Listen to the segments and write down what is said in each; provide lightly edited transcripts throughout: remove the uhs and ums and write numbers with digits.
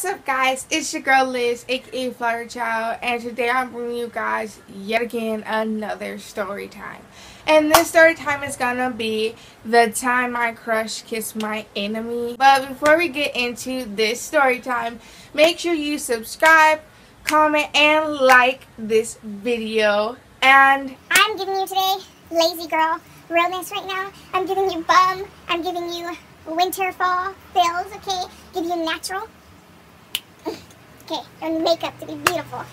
up, guys? It's your girl Liz, aka Flower Child, and today I'm bringing you guys yet again another story time. And this story time is gonna be the time my crush kissed my enemy. But before we get into this story time, make sure you subscribe, comment, and like this video. And I'm giving you today lazy girl realness right now. I'm giving you bum. I'm giving you winter fall feels. Okay, give you natural. Okay, and makeup to be beautiful.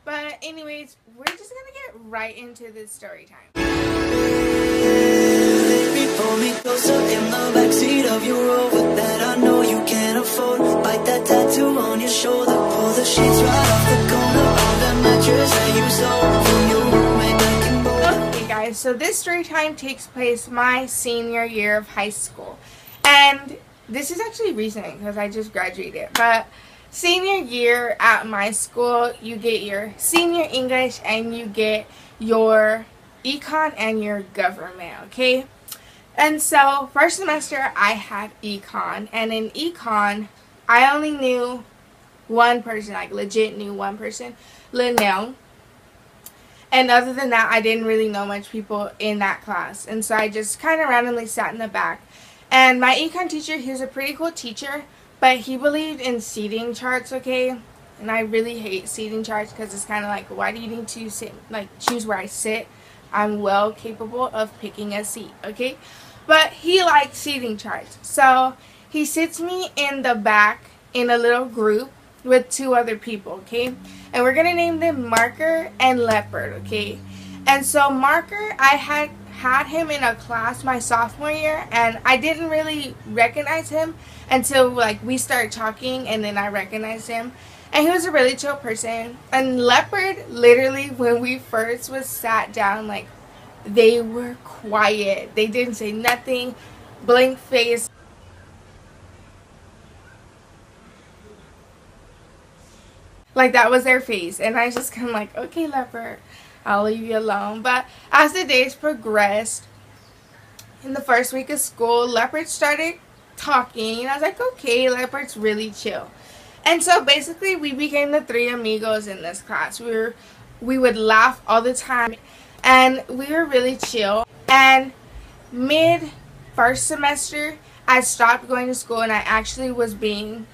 But anyways, we're just gonna get right into this story time. Baby, pull me closer in the backseat of your Rover that I know you can't afford. Bite that tattoo on your shoulder. Pull the sheets right off the corner of that mattress that you stole from your roommate back in Boulder. Okay, guys, so this story time takes place my senior year of high school. And this is actually recent because I just graduated. But senior year at my school, you get your senior English and you get your econ and your government, okay? And so first semester I had econ, and in econ I only knew one person, like legit knew one person, Linnell. And other than that, I didn't really know much people in that class, and so I just kind of randomly sat in the back. And my econ teacher, he was a pretty cool teacher, but he believed in seating charts, okay? And I really hate seating charts because it's kind of like, why do you need to sit, like, choose where I sit? I'm well capable of picking a seat, okay? But he liked seating charts. So he sits me in the back in a little group with two other people, okay? And we're going to name them Marker and Leopard, okay? And so Marker, I had him in a class my sophomore year, and I didn't really recognize him until like we started talking, and then I recognized him, and he was a really chill person. And Leopard, literally when we first was sat down, like, they were quiet, they didn't say nothing, blank face, like that was their face. And I just kind of like, okay, Leopard, I'll leave you alone. But as the days progressed, in the first week of school, Leopard started talking, and I was like, okay, Leopard's really chill. And so basically we became the three amigos in this class. We would laugh all the time, and we were really chill. And mid first semester, I stopped going to school, and I actually was being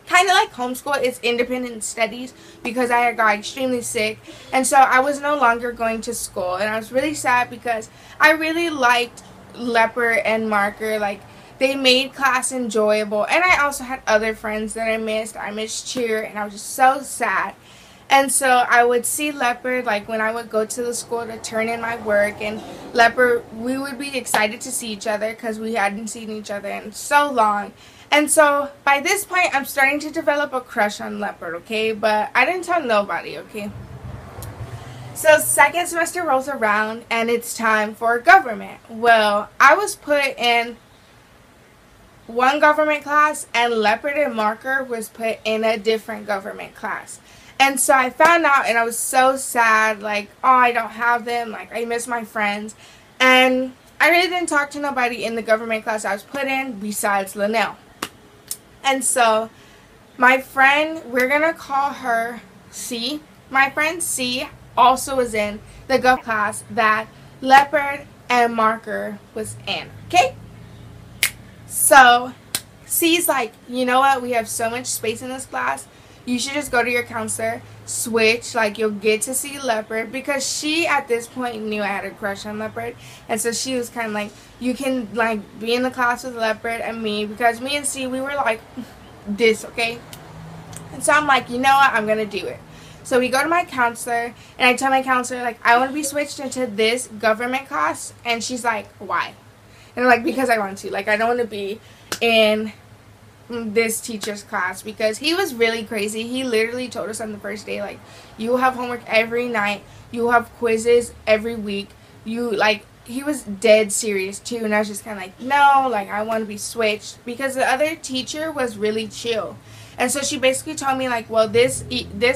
kind of like homeschool. It's independent studies because I had got extremely sick, and so I was no longer going to school. And I was really sad because I really liked Leopard and Marker. Like, they made class enjoyable, and I also had other friends that I missed. I missed cheer, and I was just so sad. And so I would see Leopard, like, when I would go to the school to turn in my work, and Leopard, we would be excited to see each other because we hadn't seen each other in so long. And so by this point, I'm starting to develop a crush on Leopard, okay? But I didn't tell nobody, okay? So second semester rolls around, and it's time for government. Well, I was put in one government class, and Leopard and Marker was put in a different government class. And so I found out, and I was so sad, like, oh, I don't have them, like, I miss my friends. And I really didn't talk to nobody in the government class I was put in besides Linnell. And so my friend, we're going to call her C. My friend C also was in the gov class that Leopard and Marker was in, okay? So C's like, you know what, we have so much space in this class, you should just go to your counselor, switch, like, you'll get to see Leopard, because she at this point knew I had a crush on Leopard. And so she was kind of like, you can, like, be in the class with Leopard and me, because me and C, we were like this, okay? And so I'm like, you know what, I'm gonna do it. So we go to my counselor, and I tell my counselor, like, I want to be switched into this government class. And she's like, why? And I'm like, because I want to. Like, I don't want to be in this teacher's class, because he was really crazy. He literally told us on the first day, like, you will have homework every night, you will have quizzes every week, you, like, he was dead serious too. And I was just kind of like, no, like, I want to be switched, because the other teacher was really chill. And so she basically told me, like, well, this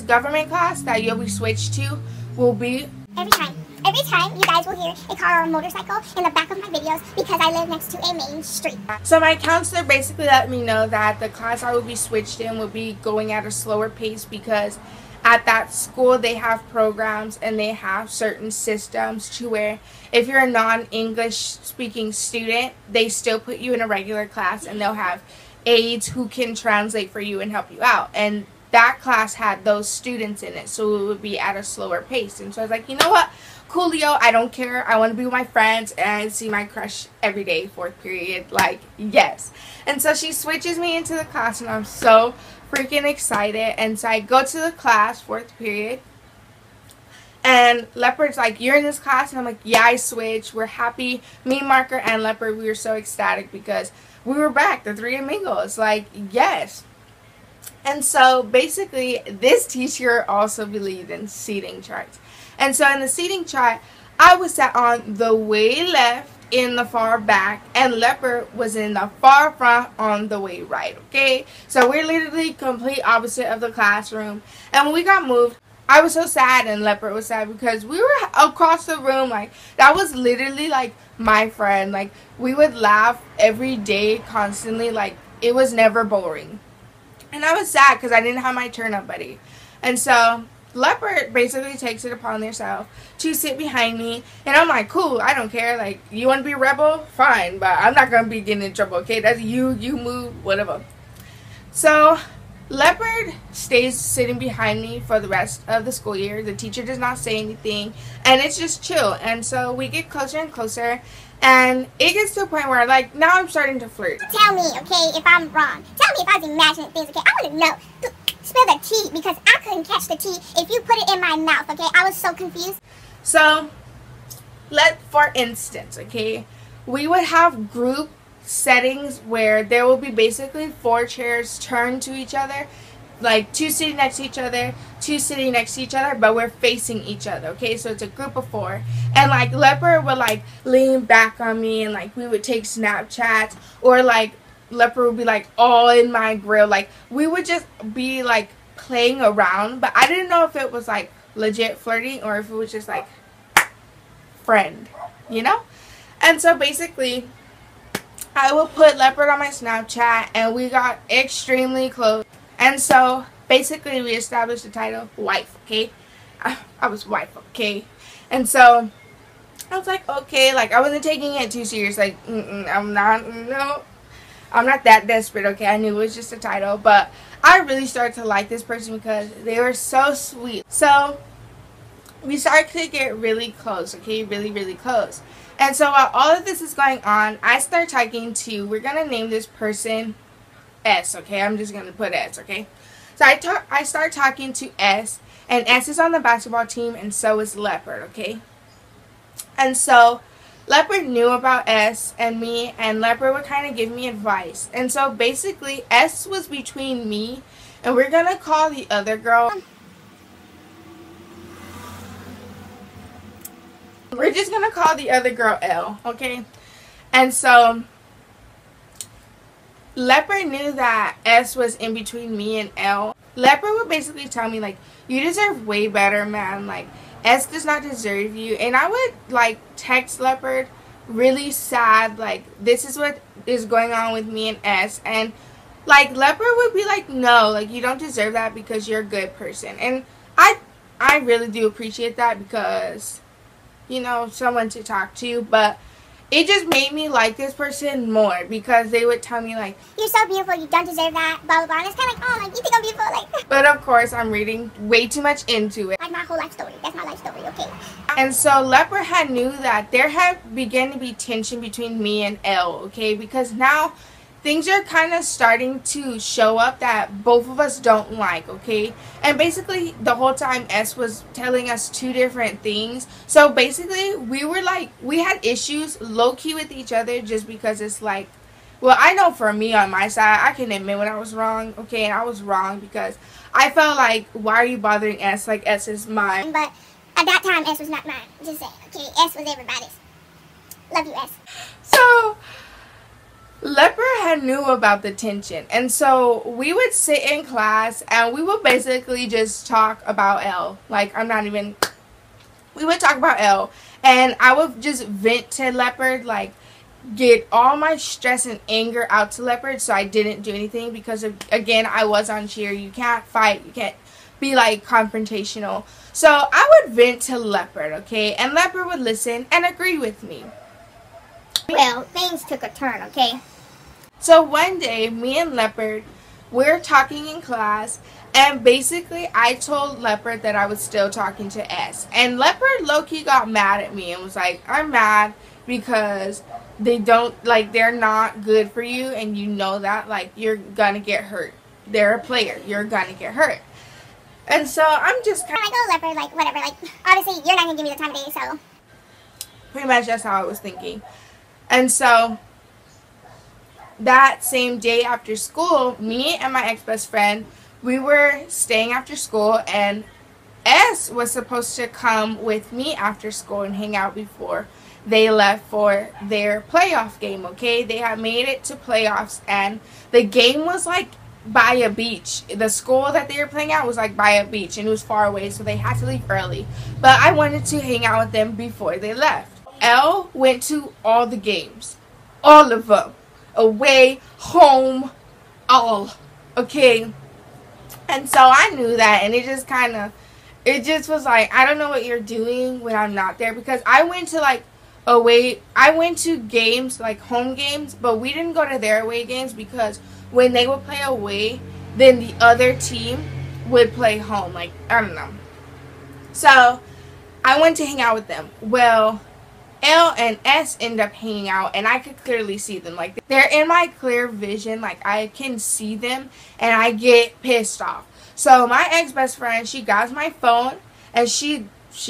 government class that you'll be switched to will be Every time. every time you guys will hear a car or a motorcycle in the back of my videos because I live next to a main street. So my counselor basically let me know that the class I would be switched in would be going at a slower pace because at that school they have programs and they have certain systems to where if you're a non-English speaking student, they still put you in a regular class and they'll have aides who can translate for you and help you out. And that class had those students in it, so it would be at a slower pace. And so I was like, you know what, coolio, I don't care, I want to be with my friends and see my crush every day, 4th period, like, yes. And so she switches me into the class and I'm so freaking excited. And so I go to the class, 4th period, and Leopard's like, you're in this class? And I'm like, yeah, I switched. We're happy. Me, Marker, and Leopard, we were so ecstatic because we were back, the 3 amigos, like, yes. And so basically this teacher also believed in seating charts. And so in the seating chart, I was sat on the way left in the far back and Leopard was in the far front on the way right, okay? So we're literally complete opposite of the classroom. And when we got moved, I was so sad and Leopard was sad because we were across the room. Like, that was literally like my friend. Like, we would laugh every day constantly. Like, it was never boring. And I was sad because I didn't have my turn up buddy. And so Leopard basically takes it upon themselves to sit behind me. And I'm like, cool, I don't care. Like, you want to be a rebel? Fine. But I'm not going to be getting in trouble, okay? That's you move, whatever. So Leopard stays sitting behind me for the rest of the school year. The teacher does not say anything. And it's just chill. And so we get closer and closer. And it gets to a point where, like, now I'm starting to flirt. Tell me, okay, if I'm wrong. Tell me if I was imagining things, okay? I want to know. Spill the tea because I couldn't catch the tea if you put it in my mouth, okay? I was so confused. So, for instance, okay, we would have group settings where there will be basically 4 chairs turned to each other. Like 2 sitting next to each other, 2 sitting next to each other, but we're facing each other, okay? So it's a group of 4. And like Leopard would like lean back on me and like we would take Snapchats, or like Leopard would be like all in my grill. Like, we would just be like playing around, but I didn't know if it was like legit flirting or if it was just like friend, you know? And so basically I would put Leopard on my Snapchat and we got extremely close. And so basically we established the title wife, okay? I was wife, okay? And so I was like, okay, like I wasn't taking it too serious. Like, I'm not that desperate, okay? I knew it was just a title, but I really started to like this person because they were so sweet. So we started to get really close, okay? Really, really close. And so while all of this is going on, I start talking to, we're going to name this person S, okay? I'm just going to put S, okay? So I start talking to S, and S is on the basketball team, and so is Leopard, okay? And so Leopard knew about S and me, and Leopard would kind of give me advice. And so basically S was between me, and we're going to call the other girl. We're just going to call the other girl L, okay? And so Leopard knew that S was in between me and L. Leopard would basically tell me, like, you deserve way better, man. Like, S does not deserve you. And I would, like, text Leopard really sad, like, this is what is going on with me and S. And, like, Leopard would be like, no, like, you don't deserve that because you're a good person. And I really do appreciate that because, you know, someone to talk to. But it just made me like this person more because they would tell me, like, you're so beautiful, you don't deserve that, blah, blah, blah. And it's kind of like, oh, like, you think I'm beautiful? Like, but of course, I'm reading way too much into it. like my whole life story. That's my life story, okay? And so Leopard had knew that there had begun to be tension between me and L, okay? Because now things are kind of starting to show up that both of us don't like, okay? And basically the whole time S was telling us 2 different things. So basically we were like, we had issues low-key with each other just because it's like, well, I know for me on my side, I can admit when I was wrong, okay? And I was wrong because I felt like, why are you bothering S? Like, S is mine. But at that time, S was not mine. Just saying, okay? S was everybody's. Love you, S. So Leopard had knew about the tension, and so we would sit in class and we would basically just talk about L. Like, I'm not even we would talk about L, and I would just vent to Leopard, like get all my stress and anger out to Leopard, so I didn't do anything because of, again, I was on cheer. You can't fight, you can't be like confrontational. So I would vent to Leopard, okay, and Leopard would listen and agree with me. Well, things took a turn, okay? So one day, me and Leopard, we're talking in class, and basically I told Leopard that I was still talking to S. And Leopard low-key got mad at me and was like, I'm mad because they don't, like, they're not good for you, and you know that, like, you're gonna get hurt. They're a player. You're gonna get hurt. And so I'm just kind of like, oh, Leopard, like, whatever, like, obviously you're not gonna give me the time of day, so. pretty much that's how I was thinking. And so that same day after school, me and my ex-best friend, we were staying after school, and S was supposed to come with me after school and hang out before they left for their playoff game, okay? They had made it to playoffs, and the game was like by a beach. The school that they were playing at was like by a beach, and it was far away, so they had to leave early. But I wanted to hang out with them before they left. L went to all the games. All of them. Away, home, all. Okay? And so I knew that, and it just was like, I don't know what you're doing when I'm not there, because I went to like away, I went to games, like home games, but we didn't go to their away games because when they would play away, then the other team would play home, like, I don't know. So I went to hang out with them. Well, L and S end up hanging out, and I could clearly see them. Like, they're in my clear vision. Like, I can see them, and I get pissed off. So my ex-best friend, she grabs my phone, and she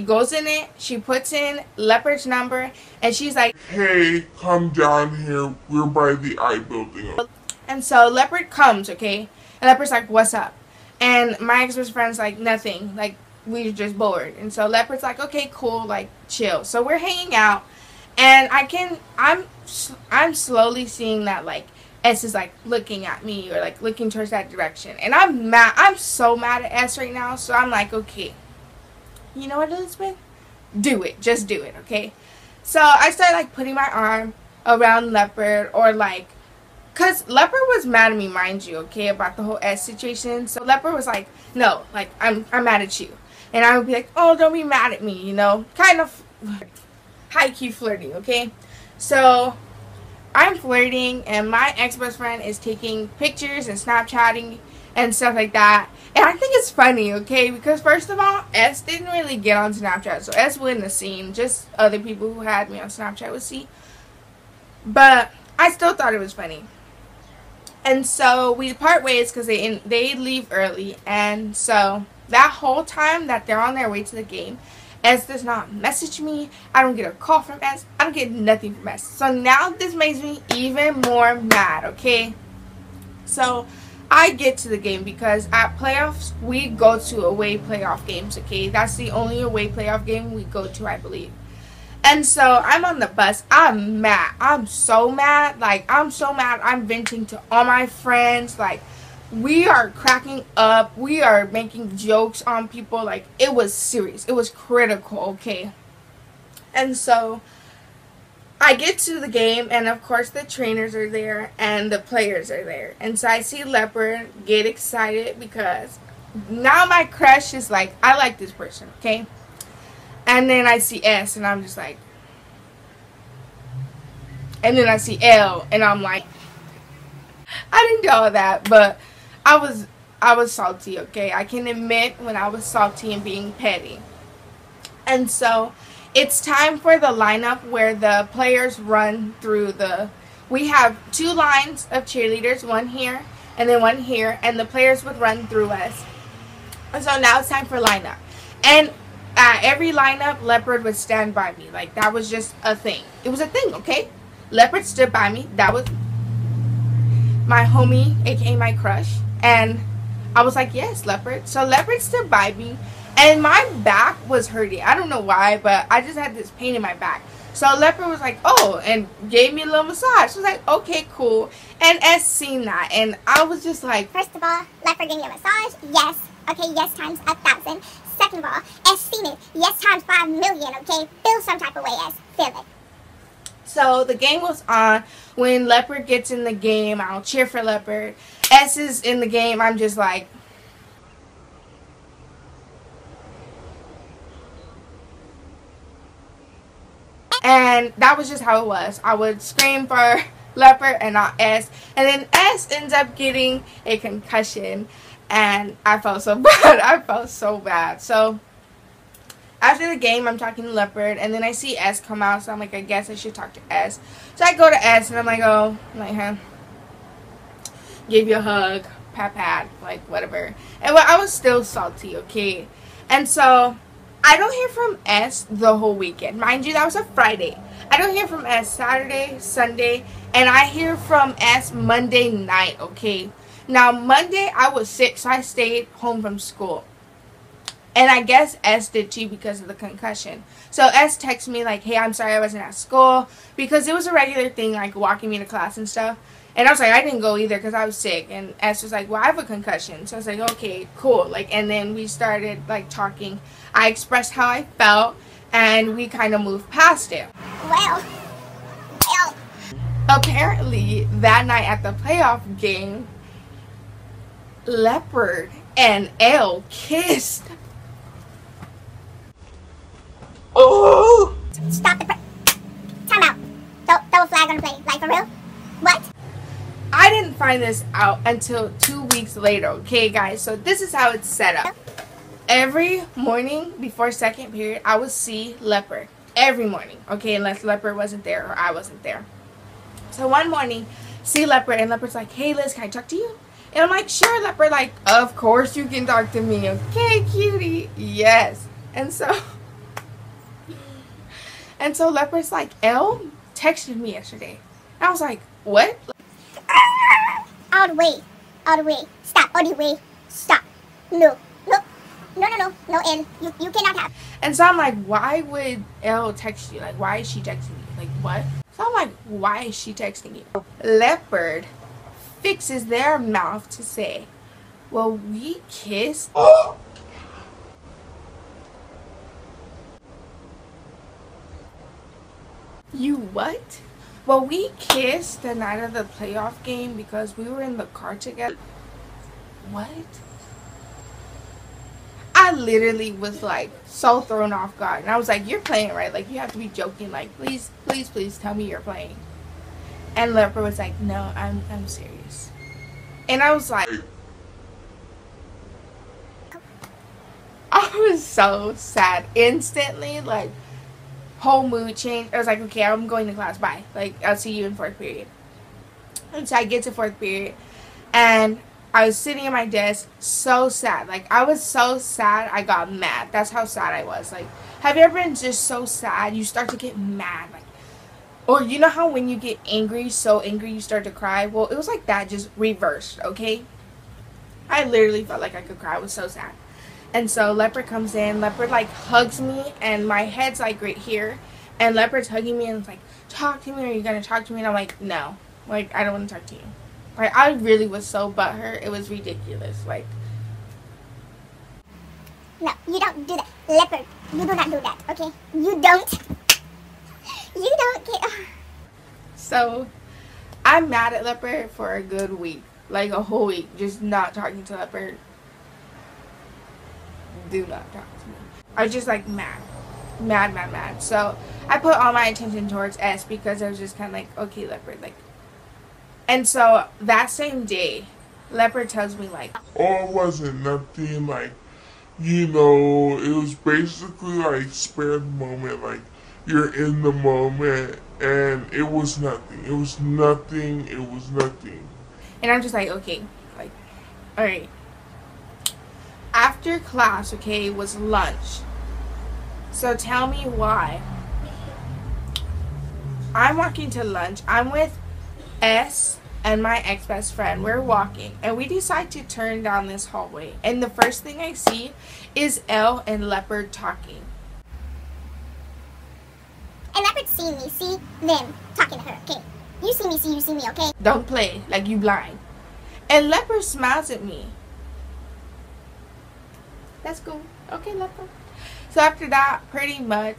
goes in it, she puts in Leopard's number, and she's like, hey, come down here, we're by the I building. And so Leopard comes, okay, and Leopard's like, what's up? And my ex-best friend's like, nothing, like, we're just bored. And so Leopard's like, okay, cool, like, chill. So we're hanging out, and I'm slowly seeing that, like, S is like looking at me, or like looking towards that direction, and I'm mad. I'm so mad at S right now. So I'm like, okay, you know what, Elizabeth? Do it. Just do it, okay? So I started like putting my arm around Leopard, or like, cause Leopard was mad at me, mind you, okay, about the whole S situation. So Leopard was like, no, like, I'm mad at you, and I would be like, oh, don't be mad at me, you know, kind of high-key flirting, okay? So I'm flirting, and my ex-best friend is taking pictures and Snapchatting and stuff like that. And I think it's funny, okay? Because first of all, S didn't really get on Snapchat, so S wouldn't have seen. Just other people who had me on Snapchat would see. But I still thought it was funny. And so we part ways because they leave early. And so that whole time that they're on their way to the game, S does not message me. I don't get a call from S. I don't get nothing from S. So now this makes me even more mad, okay? So I get to the game because at playoffs, we go to away playoff games, okay? That's the only away playoff game we go to, I believe. And so I'm on the bus. I'm mad. I'm so mad. Like, I'm so mad. I'm venting to all my friends. Like, we are cracking up. We are making jokes on people. Like, it was serious. It was critical, okay? And so I get to the game, and of course the trainers are there and the players are there. And so I see Leopard get excited because now my crush is like, I like this person, okay? And then I see S, and I'm just like, and then I see L, and I'm like, I didn't do all that, but I was salty, okay? I can admit when I was salty and being petty. And so it's time for the lineup where the players run through we have two lines of cheerleaders, one here and then one here, and the players would run through us. And so now it's time for lineup. And at every lineup, Leopard would stand by me. Like, that was just a thing. It was a thing, okay? Leopard stood by me. That was my homie, aka my crush. And I was like, yes, Leopard. So Leopard stood by me, and my back was hurting. I don't know why, but I just had this pain in my back. So Leopard was like, oh, and gave me a little massage. So I was like, okay, cool. And S seen that, and I was just like, first of all, Leopard gave me a massage. Yes. Okay, yes times 1,000. Second Second of all, S seen it. Yes times 5 million, okay? Feel some type of way, S. Feel it. So the game was on. When Leopard gets in the game, I'll cheer for Leopard. S is in the game, I'm just like... And that was just how it was. I would scream for Leopard and not S. And then S ends up getting a concussion. And I felt so bad. I felt so bad. So after the game, I'm talking to Leopard. And then I see S come out. So I'm like, I guess I should talk to S. So I go to S and I'm like, oh, like, huh? Give you a hug. Pat pat. Like, whatever. And I was still salty, okay? And so I don't hear from S the whole weekend. Mind you, that was a Friday. I don't hear from S Saturday, Sunday, and I hear from S Monday night, okay? Now, Monday, I was sick, so I stayed home from school. And I guess S did too because of the concussion. So S texted me like, hey, I'm sorry I wasn't at school. Because it was a regular thing, like walking me to class and stuff. And I was like, I didn't go either because I was sick. And S was like, well, I have a concussion. So I was like, okay, cool. Like, and then we started like talking. I expressed how I felt, and we kind of moved past it. Well. Apparently, that night at the playoff game, Leopard and L kissed. Oh! Stop the time out. Throw a flag on the play. Like, for real? What? I didn't find this out until 2 weeks later, okay, guys? So this is how it's set up. Every morning before second period, I would see Leopard. Every morning, okay, unless Leopard wasn't there or I wasn't there. So one morning, see Leopard, and Leopard's like, hey, Liz, can I talk to you? And I'm like, sure, Leopard. Like, of course you can talk to me. Okay, cutie. Yes. And so Leopard's like, L texted me yesterday. And I was like, what? All the way. All the way. Stop. All the way. Stop. No. No, L. You cannot have. And so I'm like, why would L text you? Like, why is she texting you? Like, what? So I'm like, why is she texting you? Leopard fixes their mouth to say, well, we kissed. You what? Well, we kissed the night of the playoff game because we were in the car together. What? I literally was like so thrown off guard. And I was like, you're playing, right? Like, you have to be joking. Like, please, please, please tell me you're playing. And Leopard was like, no, I'm serious. And I was like, I was so sad. Instantly, like, whole mood changed. I was like, okay, I'm going to class. Bye. Like, I'll see you in fourth period. And so I get to fourth period. And I was sitting at my desk, so sad. Like, I was so sad, I got mad. That's how sad I was. Like, have you ever been just so sad, you start to get mad? Like, or you know how when you get angry, so angry, you start to cry? Well, it was like that, just reversed, okay? I literally felt like I could cry. I was so sad. And so Leopard comes in. Leopard, like, hugs me, and my head's, like, right here. And Leopard's hugging me, and it's like, talk to me, or are you going to talk to me? And I'm like, no. Like, I don't want to talk to you. Like, I really was so butthurt. It was ridiculous. Like, no, you don't do that. Leopard, you do not do that, okay? You don't get... so, I'm mad at Leopard for a good week. Like, a whole week. Just not talking to Leopard. Do not talk to me. I was just, like, mad. Mad. So, I put all my attention towards S because I was just kind of like, okay, Leopard, like. And so, that same day, Leopard tells me, like, Oh, it wasn't nothing, like, you know, it was basically like spare the moment, like, you're in the moment, and it was nothing. It was nothing. And I'm just like, okay, like, alright. After class, okay, was lunch. So tell me why. I'm walking to lunch. I'm with S and my ex-best friend. We're walking, and we decide to turn down this hallway. And the first thing I see is L and Leopard talking. And Leopard see me, see them talking to her, okay? You see me, okay? Don't play like you blind. And Leopard smiles at me. That's cool. Okay, leopard. So after that, pretty much,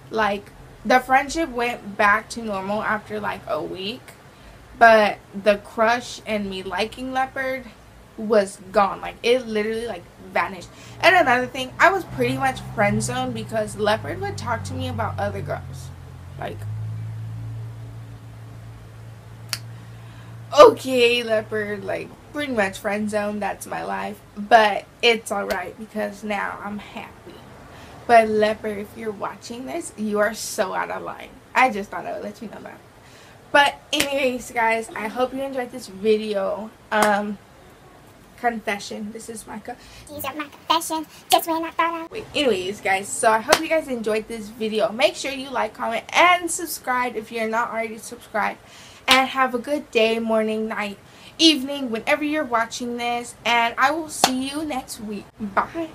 like, the friendship went back to normal after like a week. But the crush and me liking leopard was gone. Like, it literally like vanished. And another thing, I was pretty much friend zoned because leopard would talk to me about other girls. Like, okay, leopard, like, pretty much friend zone. That's my life. But it's alright because now I'm happy. But leopard, if you're watching this, you are so out of line. I just thought I would let you know that. But anyways, guys, I hope you enjoyed this video. Confession. This is my These are my confessions. Just when I thought I... Anyways, guys, so I hope you guys enjoyed this video. Make sure you like, comment, and subscribe if you're not already subscribed. And have a good day, morning, night, evening, whenever you're watching this. And I will see you next week. Bye.